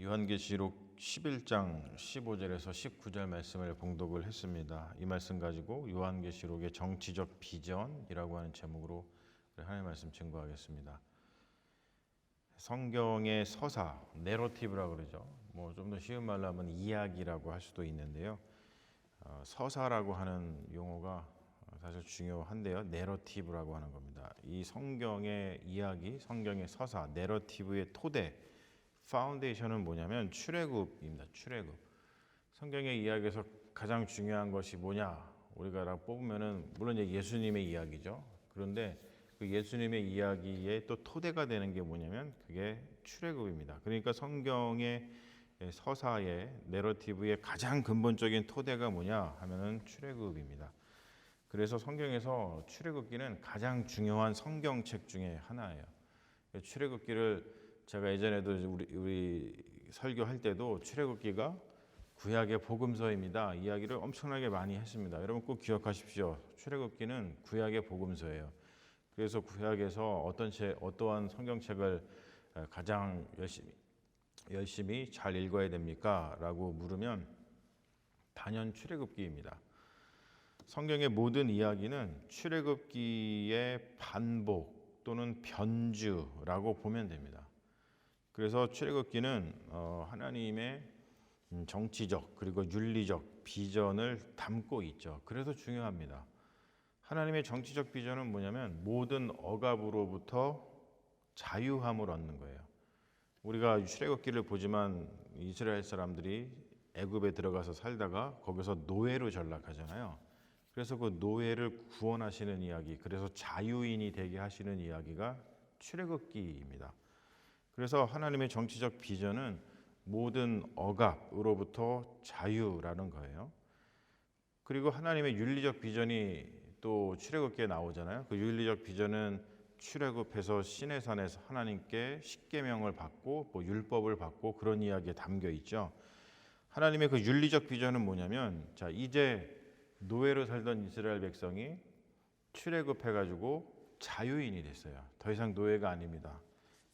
요한계시록 11장 15절에서 19절 말씀을 봉독을 했습니다. 이 말씀 가지고 요한계시록의 정치적 비전이라고 하는 제목으로 하나님의 말씀 증거하겠습니다. 성경의 서사, 내러티브라고 그러죠. 좀 더 쉬운 말로 하면 이야기라고 할 수도 있는데요. 서사라고 하는 용어가 사실 중요한데요. 내러티브라고 하는 겁니다. 이 성경의 이야기, 성경의 서사, 내러티브의 토대, 파운데이션은 뭐냐면 출애굽입니다. 출애굽. 성경의 이야기에서 가장 중요한 것이 뭐냐? 우리가 뽑으면은 물론 예수님의 이야기죠. 그런데 그 예수님의 이야기의 또 토대가 되는 게 뭐냐면 그게 출애굽입니다. 그러니까 성경의 서사의 내러티브의 가장 근본적인 토대가 뭐냐 하면은 출애굽입니다. 그래서 성경에서 출애굽기는 가장 중요한 성경책 중에 하나예요. 출애굽기를 제가 예전에도 우리 설교할 때도 출애굽기가 구약의 복음서입니다. 이야기를 엄청나게 많이 했습니다. 여러분 꼭 기억하십시오. 출애굽기는 구약의 복음서예요. 그래서 구약에서 어떠한 성경책을 가장 열심히 잘 읽어야 됩니까? 라고 물으면 단연 출애굽기입니다. 성경의 모든 이야기는 출애굽기의 반복 또는 변주라고 보면 됩니다. 그래서 출애굽기는 하나님의 정치적 그리고 윤리적 비전을 담고 있죠. 그래서 중요합니다. 하나님의 정치적 비전은 뭐냐면 모든 억압으로부터 자유함을 얻는 거예요. 우리가 출애굽기를 보지만 이스라엘 사람들이 애굽에 들어가서 살다가 거기서 노예로 전락하잖아요. 그래서 그 노예를 구원하시는 이야기, 그래서 자유인이 되게 하시는 이야기가 출애굽기입니다. 그래서 하나님의 정치적 비전은 모든 억압으로부터 자유라는 거예요. 그리고 하나님의 윤리적 비전이 또 출애굽기에 나오잖아요. 그 윤리적 비전은 출애굽해서 시내산에서 하나님께 십계명을 받고 율법을 받고 그런 이야기에 담겨 있죠. 하나님의 그 윤리적 비전은 뭐냐면 이제 노예로 살던 이스라엘 백성이 출애굽해가지고 자유인이 됐어요. 더 이상 노예가 아닙니다.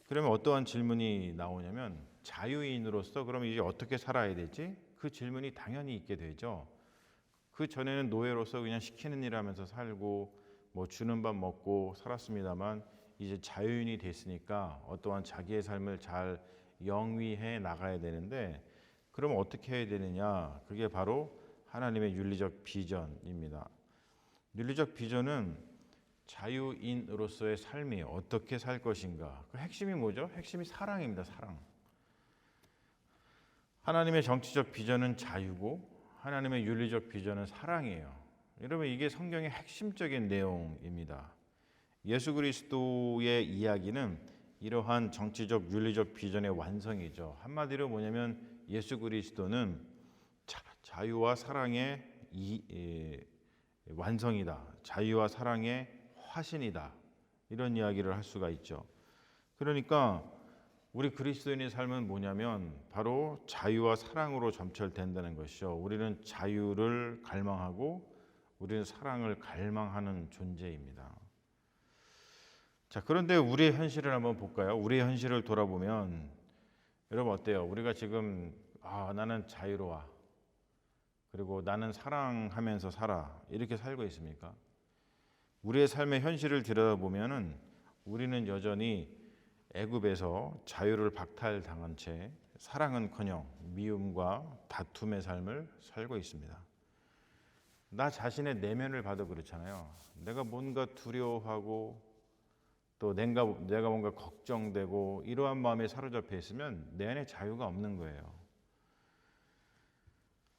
그러면 어떠한 질문이 나오냐면 자유인으로서 그럼 이제 어떻게 살아야 되지? 그 질문이 당연히 있게 되죠. 그 전에는 노예로서 그냥 시키는 일 하면서 살고 주는 밥 먹고 살았습니다만 이제 자유인이 됐으니까 어떠한 자기의 삶을 잘 영위해 나가야 되는데 그럼 어떻게 해야 되느냐? 그게 바로 하나님의 윤리적 비전입니다. 윤리적 비전은 자유인으로서의 삶이 어떻게 살 것인가. 그 핵심이 뭐죠? 핵심이 사랑입니다. 사랑. 하나님의 정치적 비전은 자유고 하나님의 윤리적 비전은 사랑이에요. 여러분 이게 성경의 핵심적인 내용입니다. 예수 그리스도의 이야기는 이러한 정치적 윤리적 비전의 완성이죠. 한마디로 뭐냐면 예수 그리스도는 자유와 사랑의 완성이다. 자유와 사랑의 화신이다. 이런 이야기를 할 수가 있죠. 그러니까 우리 그리스도인의 삶은 뭐냐면 바로 자유와 사랑으로 점철된다는 것이죠. 우리는 자유를 갈망하고 우리는 사랑을 갈망하는 존재입니다. 그런데 우리의 현실을 한번 볼까요? 우리의 현실을 돌아보면 여러분 어때요? 우리가 지금 나는 자유로워. 그리고 나는 사랑하면서 살아. 이렇게 살고 있습니까? 우리의 삶의 현실을 들여다보면은 우리는 여전히 애굽에서 자유를 박탈당한 채 사랑은커녕 미움과 다툼의 삶을 살고 있습니다. 나 자신의 내면을 봐도 그렇잖아요. 내가 뭔가 두려워하고 또 내가 뭔가 걱정되고 이러한 마음에 사로잡혀 있으면 내 안에 자유가 없는 거예요.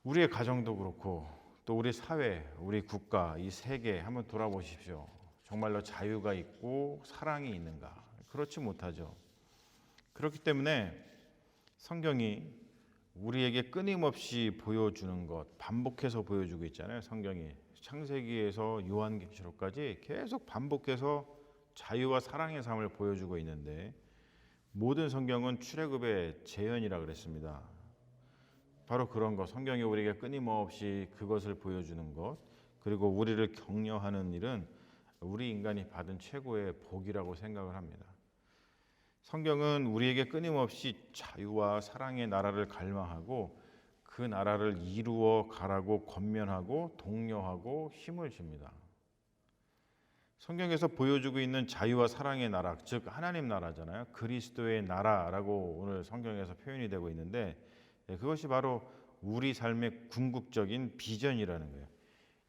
우리의 가정도 그렇고 또 우리 사회, 우리 국가, 이 세계 한번 돌아보십시오. 정말로 자유가 있고 사랑이 있는가? 그렇지 못하죠. 그렇기 때문에 성경이 우리에게 끊임없이 보여주는 것, 반복해서 보여주고 있잖아요. 성경이 창세기에서 요한계시록까지 계속 반복해서 자유와 사랑의 삶을 보여주고 있는데 모든 성경은 출애굽의 재현이라 그랬습니다. 바로 그런 것, 성경이 우리에게 끊임없이 그것을 보여주는 것, 그리고 우리를 격려하는 일은 우리 인간이 받은 최고의 복이라고 생각을 합니다. 성경은 우리에게 끊임없이 자유와 사랑의 나라를 갈망하고 그 나라를 이루어 가라고 권면하고 독려하고 힘을 줍니다. 성경에서 보여주고 있는 자유와 사랑의 나라, 즉 하나님 나라잖아요. 그리스도의 나라라고 오늘 성경에서 표현이 되고 있는데 그것이 바로 우리 삶의 궁극적인 비전이라는 거예요.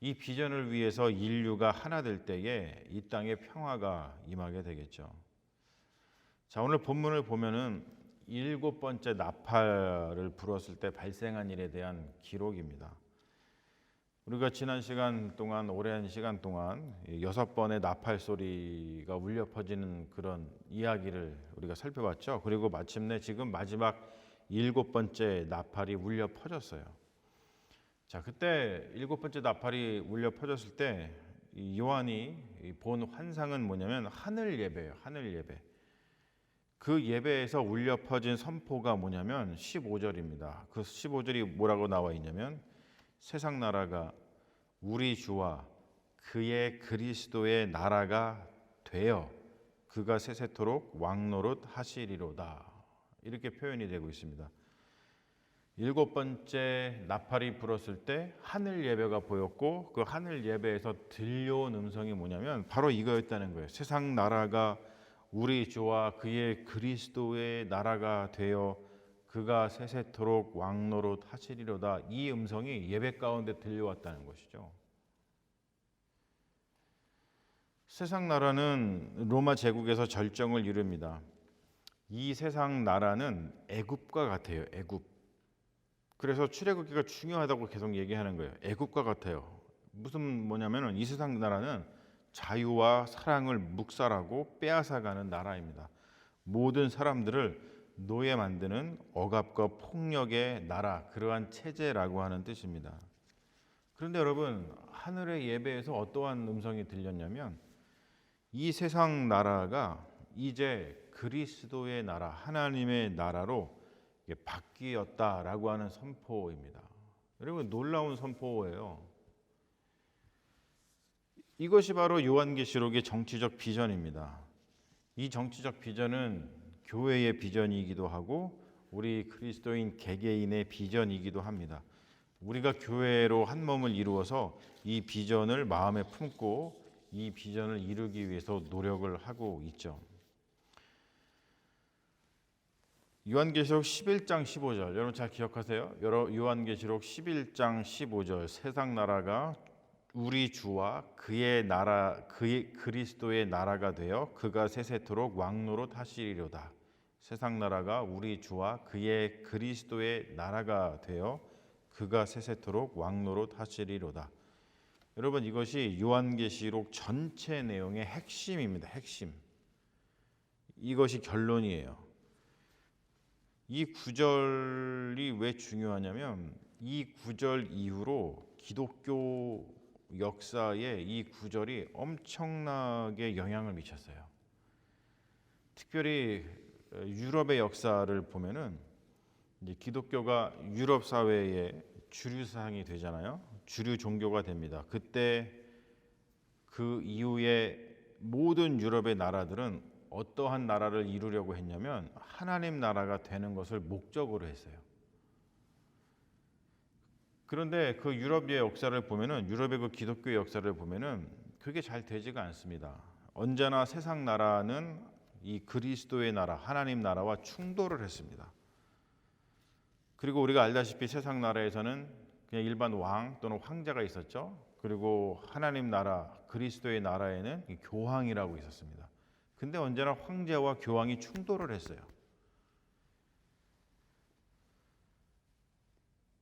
이 비전을 위해서 인류가 하나 될 때에 이 땅에 평화가 임하게 되겠죠. 자, 오늘 본문을 보면은 7번째 나팔을 불었을 때 발생한 일에 대한 기록입니다. 우리가 지난 시간 동안, 오랜 시간 동안 6번의 나팔 소리가 울려 퍼지는 그런 이야기를 우리가 살펴봤죠. 그리고 마침내 지금 마지막 7번째 나팔이 울려 퍼졌어요. 자, 그때 7번째 나팔이 울려 퍼졌을 때 요한이 본 환상은 뭐냐면 하늘 예배예요. 하늘 예배. 그 예배에서 울려 퍼진 선포가 뭐냐면 15절입니다. 그 15절이 뭐라고 나와 있냐면 세상 나라가 우리 주와 그의 그리스도의 나라가 되어 그가 세세토록 왕노릇 하시리로다. 이렇게 표현이 되고 있습니다. 7번째 나팔이 불었을 때 하늘 예배가 보였고 그 하늘 예배에서 들려온 음성이 뭐냐면 바로 이거였다는 거예요. 세상 나라가 우리 주와 그의 그리스도의 나라가 되어 그가 세세토록 왕노릇 하시리로다. 이 음성이 예배 가운데 들려왔다는 것이죠. 세상 나라는 로마 제국에서 절정을 이룹니다. 이 세상 나라는 애굽과 같아요. 애굽. 그래서 출애굽기가 중요하다고 계속 얘기하는 거예요. 애굽과 같아요. 무슨 뭐냐면은 이 세상 나라는 자유와 사랑을 묵살하고 빼앗아가는 나라입니다. 모든 사람들을 노예 만드는 억압과 폭력의 나라, 그러한 체제라고 하는 뜻입니다. 그런데 여러분, 하늘의 예배에서 어떠한 음성이 들렸냐면 이 세상 나라가 이제 그리스도의 나라, 하나님의 나라로 바뀌었다라고 하는 선포입니다. 여러분, 놀라운 선포예요. 이것이 바로 요한계시록의 정치적 비전입니다. 이 정치적 비전은 교회의 비전이기도 하고 우리 그리스도인 개개인의 비전이기도 합니다. 우리가 교회로 한 몸을 이루어서 이 비전을 마음에 품고 이 비전을 이루기 위해서 노력을 하고 있죠. 요한계시록 11장 15절 여러분 잘 기억하세요? 요한계시록 11장 15절 세상 나라가 우리 주와 그의 나라 그의 그리스도의 나라가 되어 그가 세세토록 왕노릇 하시리로다. 세상 나라가 우리 주와 그의 그리스도의 나라가 되어 그가 세세토록 왕노릇 하시리로다. 여러분, 이것이 요한계시록 전체 내용의 핵심입니다. 핵심. 이것이 결론이에요. 이 구절이 왜 중요하냐면 이 구절 이후로 기독교 역사에 이 구절이 엄청나게 영향을 미쳤어요. 특별히 유럽의 역사를 보면은 이제 기독교가 유럽 사회의 주류 사상이 되잖아요. 주류 종교가 됩니다. 그때 그 이후에 모든 유럽의 나라들은 어떠한 나라를 이루려고 했냐면 하나님 나라가 되는 것을 목적으로 했어요. 그런데 그 유럽의 역사를 보면은 유럽의 그 기독교의 역사를 보면은 그게 잘 되지가 않습니다. 언제나 세상 나라는 이 그리스도의 나라, 하나님 나라와 충돌을 했습니다. 그리고 우리가 알다시피 세상 나라에서는 그냥 일반 왕 또는 황제가 있었죠. 그리고 하나님 나라, 그리스도의 나라에는 교황이라고 있었습니다. 근데 언제나 황제와 교황이 충돌을 했어요.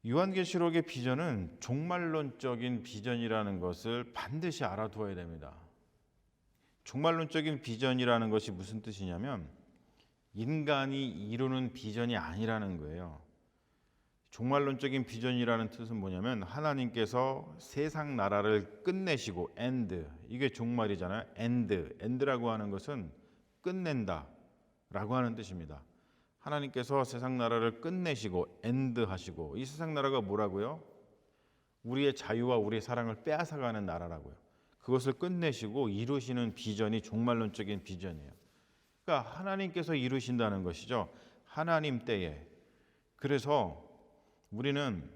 요한계시록의 비전은 종말론적인 비전이라는 것을 반드시 알아두어야 됩니다. 종말론적인 비전이라는 것이 무슨 뜻이냐면 인간이 이루는 비전이 아니라는 거예요. 종말론적인 비전이라는 뜻은 뭐냐면 하나님께서 세상 나라를 끝내시고 end, 이게 종말이잖아요. end라고 하는 것은 끝낸다 라고 하는 뜻입니다. 하나님께서 세상 나라를 끝내시고 end 하시고, 이 세상 나라가 뭐라고요? 우리의 자유와 우리의 사랑을 빼앗아가는 나라라고요. 그것을 끝내시고 이루시는 비전이 종말론적인 비전이에요. 그러니까 하나님께서 이루신다는 것이죠. 하나님 때에. 그래서 우리는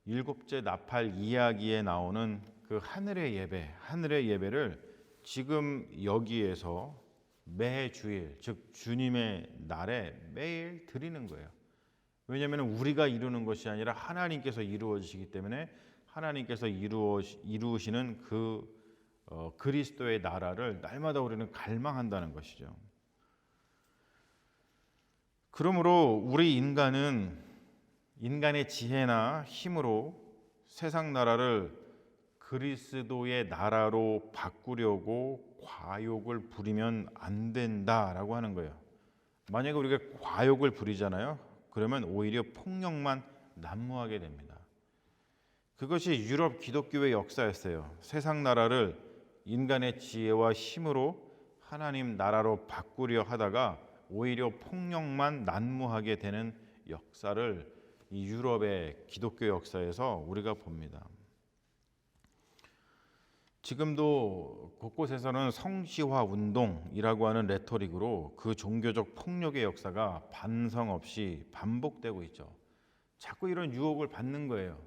일곱째 나팔 이야기에 나오는 그 하늘의 예배를 지금 여기에서 매 주일, 즉 주님의 날에 매일 드리는 거예요. 왜냐하면 우리가 이루는 것이 아니라 하나님께서 이루어지시기 때문에 하나님께서 이루시는 그 그리스도의 나라를 날마다 우리는 갈망한다는 것이죠. 그러므로 우리 인간의 지혜나 힘으로 세상 나라를 그리스도의 나라로 바꾸려고 과욕을 부리면 안 된다라고 하는 거예요. 만약에 우리가 과욕을 부리잖아요. 그러면 오히려 폭력만 난무하게 됩니다. 그것이 유럽 기독교의 역사였어요. 세상 나라를 인간의 지혜와 힘으로 하나님 나라로 바꾸려 하다가 오히려 폭력만 난무하게 되는 역사를 이 유럽의 기독교 역사에서 우리가 봅니다. 지금도 곳곳에서는 성시화 운동이라고 하는 레토릭으로 그 종교적 폭력의 역사가 반성 없이 반복되고 있죠. 자꾸 이런 유혹을 받는 거예요.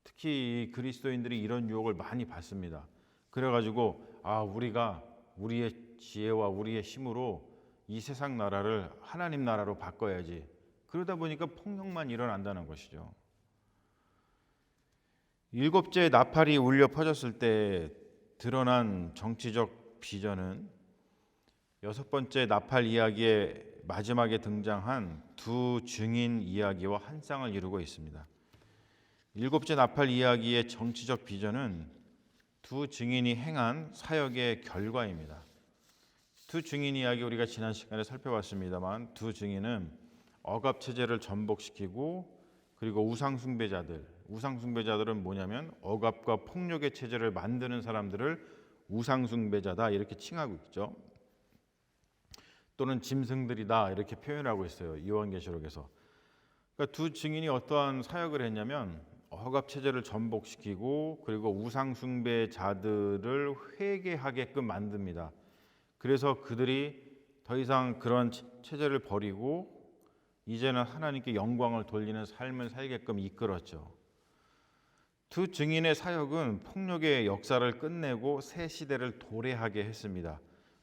특히 그리스도인들이 이런 유혹을 많이 받습니다. 그래가지고 우리가 우리의 지혜와 우리의 힘으로 이 세상 나라를 하나님 나라로 바꿔야지. 그러다 보니까 폭력만 일어난다는 것이죠. 일곱째 나팔이 울려 퍼졌을 때 드러난 정치적 비전은 여섯 번째 나팔 이야기의 마지막에 등장한 두 증인 이야기와 한 쌍을 이루고 있습니다. 일곱째 나팔 이야기의 정치적 비전은 두 증인이 행한 사역의 결과입니다. 두 증인 이야기 우리가 지난 시간에 살펴봤습니다만 두 증인은 억압 체제를 전복시키고 그리고 우상숭배자들은 뭐냐면 억압과 폭력의 체제를 만드는 사람들을 우상숭배자다 이렇게 칭하고 있죠. 또는 짐승들이다 이렇게 표현하고 있어요. 요한계시록에서. 그러니까 두 증인이 어떠한 사역을 했냐면 억압 체제를 전복시키고 그리고 우상숭배자들을 회개하게끔 만듭니다. 그래서 그들이 더 이상 그런 체제를 버리고 이제는 하나님께 영광을 돌리는 삶을 살게끔 이끌었죠. 두 증인의 사역은 폭력의 역사를 끝내고 새 시대를 도래하게 했습니다.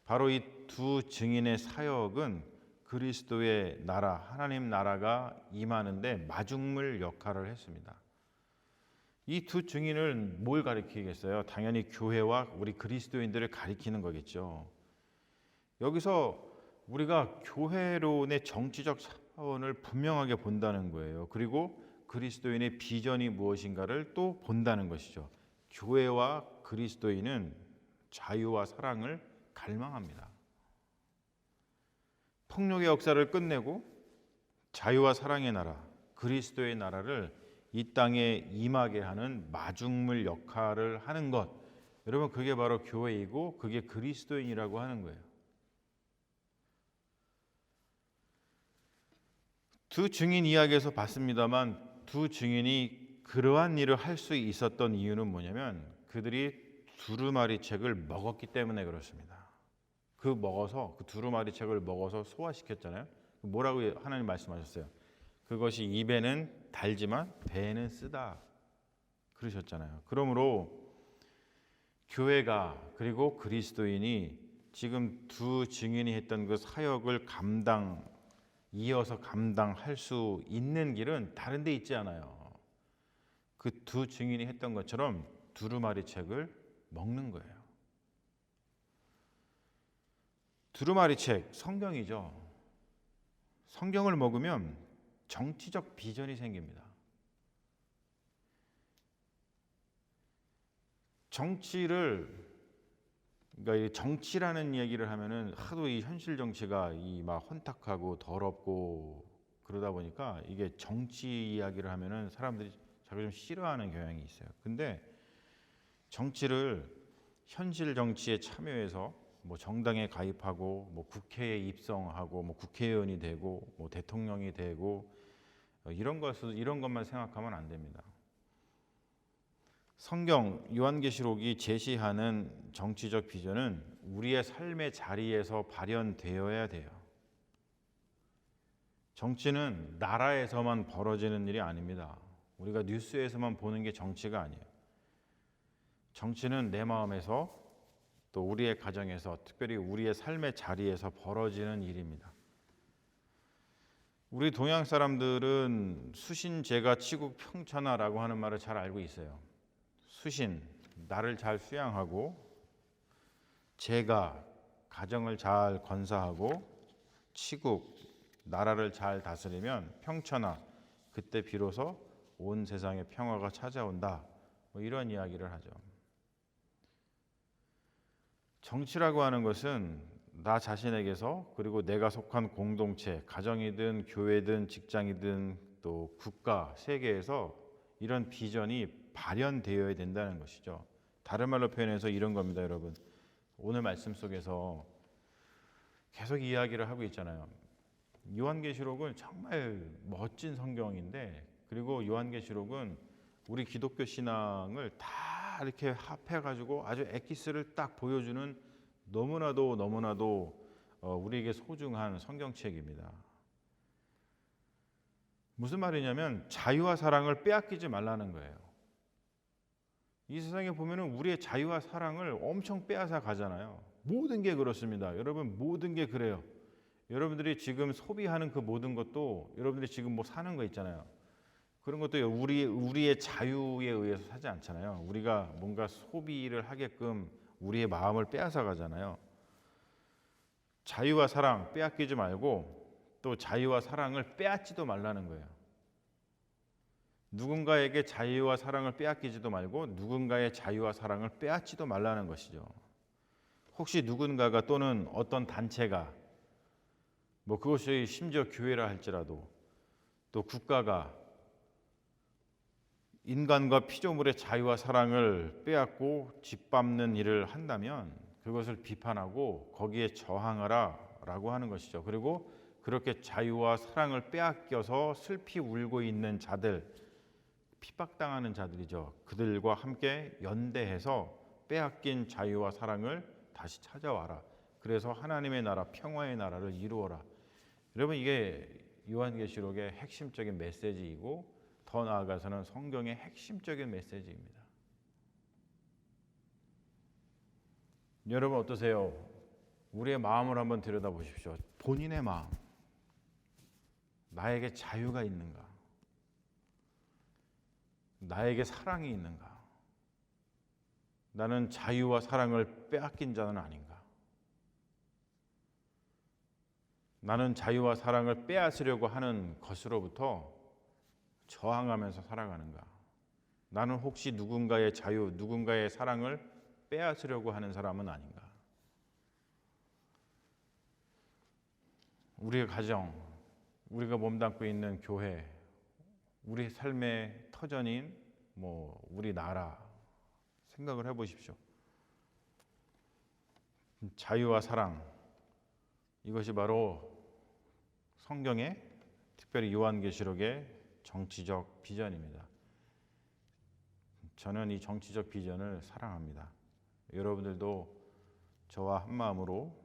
바로 이 두 증인의 사역은 그리스도의 나라, 하나님 나라가 임하는데 마중물 역할을 했습니다. 이 두 증인은 뭘 가리키겠어요? 당연히 교회와 우리 그리스도인들을 가리키는 거겠죠. 여기서 우리가 교회론의 정치적 차원을 분명하게 본다는 거예요. 그리고 그리스도인의 비전이 무엇인가를 또 본다는 것이죠. 교회와 그리스도인은 자유와 사랑을 갈망합니다. 폭력의 역사를 끝내고 자유와 사랑의 나라, 그리스도의 나라를 이 땅에 임하게 하는 마중물 역할을 하는 것. 여러분 그게 바로 교회이고 그게 그리스도인이라고 하는 거예요. 두 증인 이야기에서 봤습니다만 두 증인이 그러한 일을 할 수 있었던 이유는 뭐냐면 그들이 두루마리 책을 먹었기 때문에 그렇습니다. 그 두루마리 책을 먹어서 소화시켰잖아요. 뭐라고 하나님 말씀하셨어요? 그것이 입에는 달지만 배에는 쓰다 그러셨잖아요. 그러므로 교회가 그리고 그리스도인이 지금 두 증인이 했던 그 사역을 이어서 감당할 수 있는 길은 다른 데 있지 않아요. 그 두 증인이 했던 것처럼 두루마리 책을 먹는 거예요. 두루마리 책, 성경이죠. 성경을 먹으면 정치적 비전이 생깁니다. 그러니까 정치라는 얘기를 하면은 하도 이 현실 정치가 막 혼탁하고 더럽고 그러다 보니까 이게 정치 이야기를 하면은 사람들이 자꾸 좀 싫어하는 경향이 있어요. 근데 정치를 현실 정치에 참여해서 뭐 정당에 가입하고 뭐 국회에 입성하고 뭐 국회의원이 되고 뭐 대통령이 되고 이런 것만 생각하면 안 됩니다. 성경 요한계시록이 제시하는 정치적 비전은 우리의 삶의 자리에서 발현되어야 돼요. 정치는 나라에서만 벌어지는 일이 아닙니다. 우리가 뉴스에서만 보는 게 정치가 아니에요. 정치는 내 마음에서 또 우리의 가정에서 특별히 우리의 삶의 자리에서 벌어지는 일입니다. 우리 동양 사람들은 수신제가 치국 평천하라고 하는 말을 잘 알고 있어요. 수신, 나를 잘 수양하고, 제가 가정을 잘 건사하고, 치국, 나라를 잘 다스리면 평천하, 그때 비로소 온 세상에 평화가 찾아온다. 뭐 이런 이야기를 하죠. 정치라고 하는 것은 나 자신에게서 그리고 내가 속한 공동체, 가정이든 교회든 직장이든 또 국가, 세계에서 이런 비전이 발현되어야 된다는 것이죠. 다른 말로 표현해서 이런 겁니다, 여러분. 오늘 말씀 속에서 계속 이야기를 하고 있잖아요. 요한계시록은 정말 멋진 성경인데, 그리고 요한계시록은 우리 기독교 신앙을 다 이렇게 합해가지고 아주 엑기스를 딱 보여주는 너무나도 우리에게 소중한 성경책입니다. 무슨 말이냐면 자유와 사랑을 빼앗기지 말라는 거예요. 이 세상에 보면은 우리의 자유와 사랑을 엄청 빼앗아 가잖아요. 모든 게 그렇습니다. 여러분, 모든 게 그래요. 여러분들이 지금 소비하는 그 모든 것도, 여러분들이 지금 뭐 사는 거 있잖아요. 그런 것도 우리의 자유에 의해서 사지 않잖아요. 우리가 뭔가 소비를 하게끔 우리의 마음을 빼앗아 가잖아요. 자유와 사랑 빼앗기지 말고 또 자유와 사랑을 빼앗지도 말라는 거예요. 누군가에게 자유와 사랑을 빼앗기지도 말고 누군가의 자유와 사랑을 빼앗지도 말라는 것이죠. 혹시 누군가가 또는 어떤 단체가, 뭐 그것이 심지어 교회라 할지라도, 또 국가가 인간과 피조물의 자유와 사랑을 빼앗고 짓밟는 일을 한다면 그것을 비판하고 거기에 저항하라 라고 하는 것이죠. 그리고 그렇게 자유와 사랑을 빼앗겨서 슬피 울고 있는 자들, 핍박당하는 자들이죠. 그들과 함께 연대해서 빼앗긴 자유와 사랑을 다시 찾아와라. 그래서 하나님의 나라, 평화의 나라를 이루어라. 여러분, 이게 요한계시록의 핵심적인 메시지이고 더 나아가서는 성경의 핵심적인 메시지입니다. 여러분 어떠세요? 우리의 마음을 한번 들여다보십시오. 본인의 마음, 나에게 자유가 있는가? 나에게 사랑이 있는가? 나는 자유와 사랑을 빼앗긴 자는 아닌가? 나는 자유와 사랑을 빼앗으려고 하는 것으로부터 저항하면서 살아가는가? 나는 혹시 누군가의 자유, 누군가의 사랑을 빼앗으려고 하는 사람은 아닌가? 우리의 가정, 우리가 몸담고 있는 교회, 우리 삶의 터전인 우리 나라 생각을 해보십시오. 자유와 사랑, 이것이 바로 성경의, 특별히 요한계시록의 정치적 비전입니다. 저는 이 정치적 비전을 사랑합니다. 여러분들도 저와 한 마음으로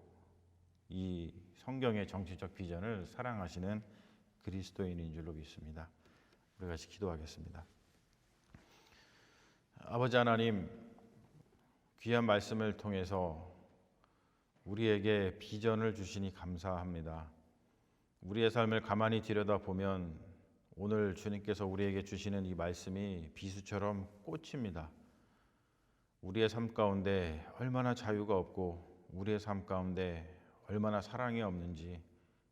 이 성경의 정치적 비전을 사랑하시는 그리스도인인 줄로 믿습니다. 우리 같이 기도하겠습니다. 아버지 하나님, 귀한 말씀을 통해서 우리에게 비전을 주시니 감사합니다. 우리의 삶을 가만히 들여다보면 오늘 주님께서 우리에게 주시는 이 말씀이 비수처럼 꽂힙니다. 우리의 삶 가운데 얼마나 자유가 없고 우리의 삶 가운데 얼마나 사랑이 없는지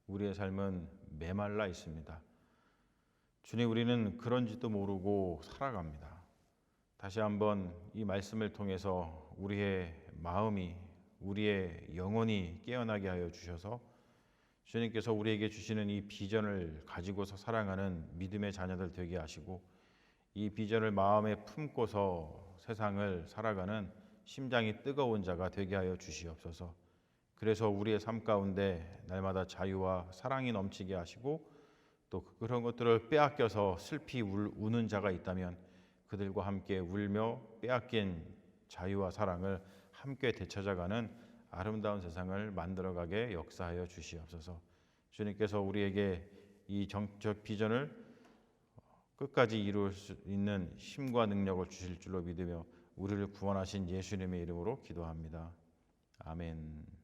우리의 삶은 메말라 있습니다. 주님, 우리는 그런지도 모르고 살아갑니다. 다시 한번 이 말씀을 통해서 우리의 마음이, 우리의 영혼이 깨어나게 하여 주셔서 주님께서 우리에게 주시는 이 비전을 가지고서 살아가는 믿음의 자녀들 되게 하시고, 이 비전을 마음에 품고서 세상을 살아가는 심장이 뜨거운 자가 되게 하여 주시옵소서. 그래서 우리의 삶 가운데 날마다 자유와 사랑이 넘치게 하시고, 또 그런 것들을 빼앗겨서 슬피 우는 자가 있다면 그들과 함께 울며 빼앗긴 자유와 사랑을 함께 되찾아가는 아름다운 세상을 만들어가게 역사하여 주시옵소서. 주님께서 우리에게 이 정적 비전을 끝까지 이룰 수 있는 힘과 능력을 주실 줄로 믿으며 우리를 구원하신 예수님의 이름으로 기도합니다. 아멘.